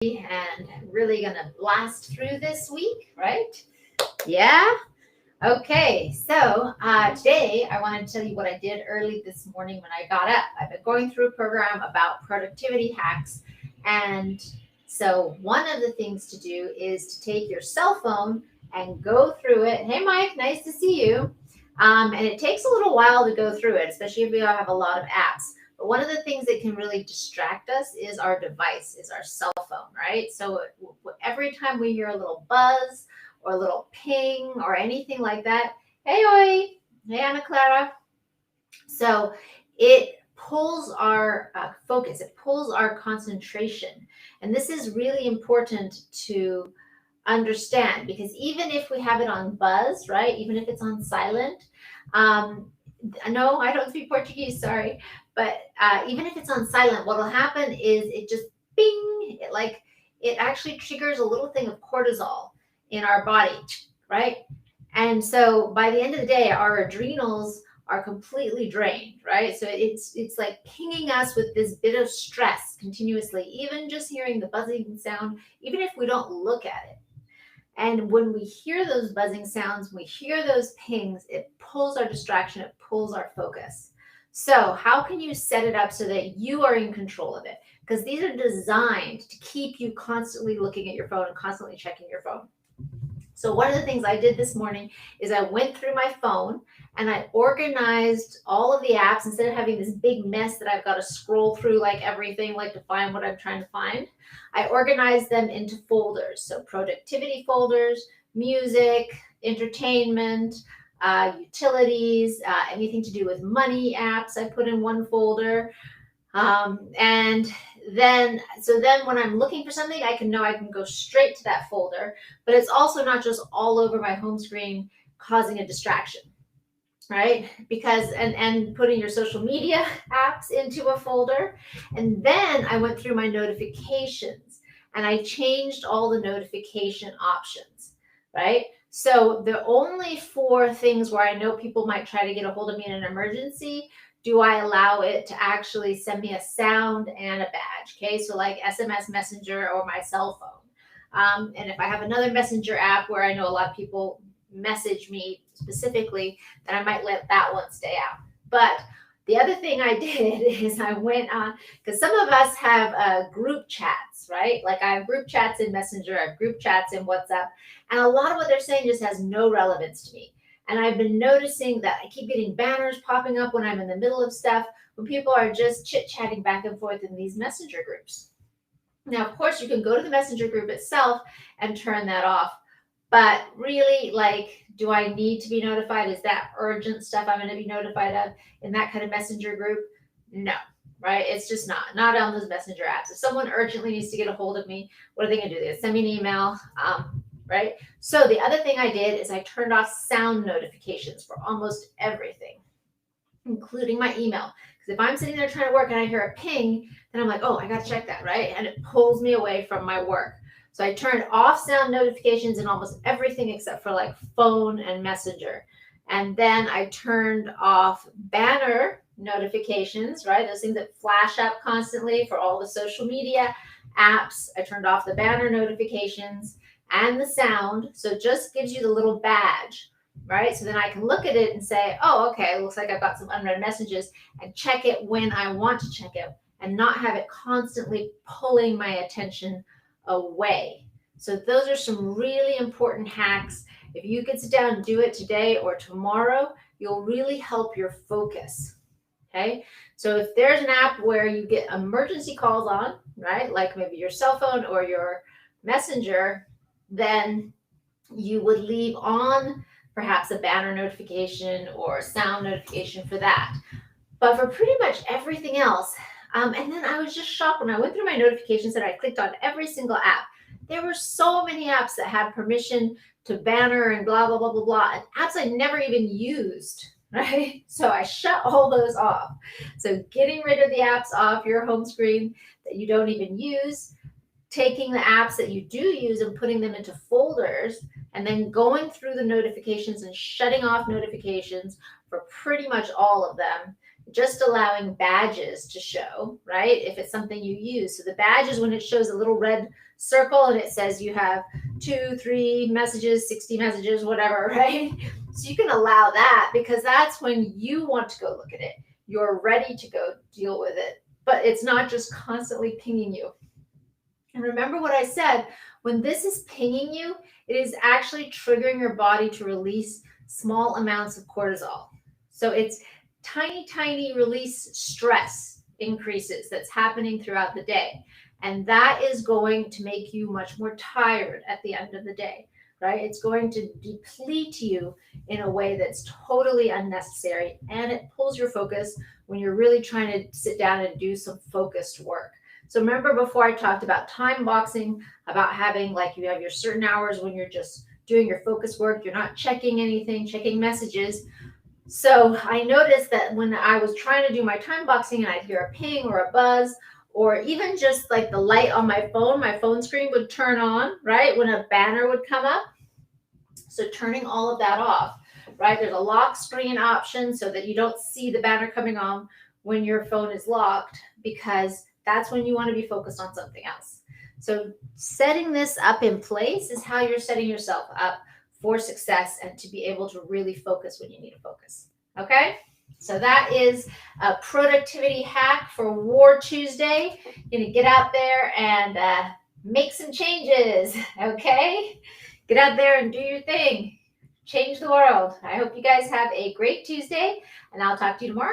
and really gonna blast through this week, right? Yeah. Okay. So today I want to tell you what I did early this morning when I got up. I've been going through a program about productivity hacks, and so one of the things to do is to take your cell phone and go through it. Hey, Mike, nice to see you. And it takes a little while to go through it, especially if we have a lot of apps. But one of the things that can really distract us is our device, is our cell phone, right? So every time we hear a little buzz or a little ping or anything like that, hey, oi, hey, Anna Clara. So it pulls our focus, it pulls our concentration. And this is really important to understand because even if we have it on buzz, right, even if it's on silent, um, no, I don't speak Portuguese, sorry, but even if it's on silent, what will happen is it just bing, it actually triggers a little thing of cortisol in our body, right? And so by the end of the day, our adrenals are completely drained, right? So it's like pinging us with this bit of stress continuously, even just hearing the buzzing sound, even if we don't look at it. And when we hear those buzzing sounds, we hear those pings, it pulls our distraction, it pulls our focus. So how can you set it up so that you are in control of it? Because these are designed to keep you constantly looking at your phone and constantly checking your phone. So one of the things I did this morning is I went through my phone and I organized all of the apps instead of having this big mess that I've got to scroll through like everything, like to find what I'm trying to find. I organized them into folders. So productivity folders, music, entertainment, utilities, anything to do with money apps, I put in one folder. And then when I'm looking for something, I can go straight to that folder, but it's also not just all over my home screen causing a distraction, right? Because and putting your social media apps into a folder. And then I went through my notifications and I changed all the notification options, right? So the only 4 things where I know people might try to get a hold of me in an emergency, do I allow it to actually send me a sound and a badge? Okay, so like SMS Messenger or my cell phone. And if I have another messenger app where I know a lot of people message me specifically, then I might let that one stay out. But the other thing I did is I went on, because some of us have group chats, right? Like I have group chats in Messenger, I have group chats in WhatsApp, and a lot of what they're saying just has no relevance to me. And I've been noticing that I keep getting banners popping up when I'm in the middle of stuff, when people are just chit-chatting back and forth in these messenger groups. Now, of course, you can go to the messenger group itself and turn that off. But really, like, do I need to be notified? Is that urgent stuff I'm going to be notified of in that kind of messenger group? No, right? It's just not on those messenger apps. If someone urgently needs to get a hold of me, what are they going to do? They're going to send me an email. Right? So the other thing I did is I turned off sound notifications for almost everything, including my email. Because if I'm sitting there trying to work and I hear a ping, then I'm like, oh, I got to check that, right? And it pulls me away from my work. So I turned off sound notifications in almost everything except for like phone and messenger. And then I turned off banner notifications, right? Those things that flash up constantly for all the social media apps. I turned off the banner notifications and the sound, so it just gives you the little badge, right? So then I can look at it and say, oh, okay, it looks like I've got some unread messages, and check it when I want to check it and not have it constantly pulling my attention away. So those are some really important hacks. If you could sit down and do it today or tomorrow, you'll really help your focus. Okay, so if there's an app where you get emergency calls on, right, like maybe your cell phone or your messenger, then you would leave on perhaps a banner notification or a sound notification for that. But for pretty much everything else, and then I was just shocked when I went through my notifications and I clicked on every single app. There were so many apps that had permission to banner and blah, blah, blah, blah, blah, and apps I never even used, right? So I shut all those off. So getting rid of the apps off your home screen that you don't even use, taking the apps that you do use and putting them into folders, and then going through the notifications and shutting off notifications for pretty much all of them. just allowing badges to show, right? If it's something you use. So the badge is when it shows a little red circle and it says you have 2, 3 messages, 60 messages, whatever, right? So you can allow that because that's when you want to go look at it. You're ready to go deal with it, but it's not just constantly pinging you. And remember what I said, when this is pinging you, it is actually triggering your body to release small amounts of cortisol. So it's tiny, tiny release stress increases that's happening throughout the day. And that is going to make you much more tired at the end of the day, right? It's going to deplete you in a way that's totally unnecessary. And it pulls your focus when you're really trying to sit down and do some focused work. So remember before I talked about time boxing, about having like you have your certain hours when you're just doing your focus work, you're not checking anything, checking messages. So I noticed that when I was trying to do my time boxing and I'd hear a ping or a buzz, or even just like the light on my phone screen would turn on, right? When a banner would come up. So turning all of that off, right? There's a lock screen option so that you don't see the banner coming on when your phone is locked, because that's when you want to be focused on something else. So setting this up in place is how you're setting yourself up for success and to be able to really focus when you need to focus. Okay? So that is a productivity hack for War Tuesday. You're going to get out there and make some changes. Okay? Get out there and do your thing. Change the world. I hope you guys have a great Tuesday, and I'll talk to you tomorrow.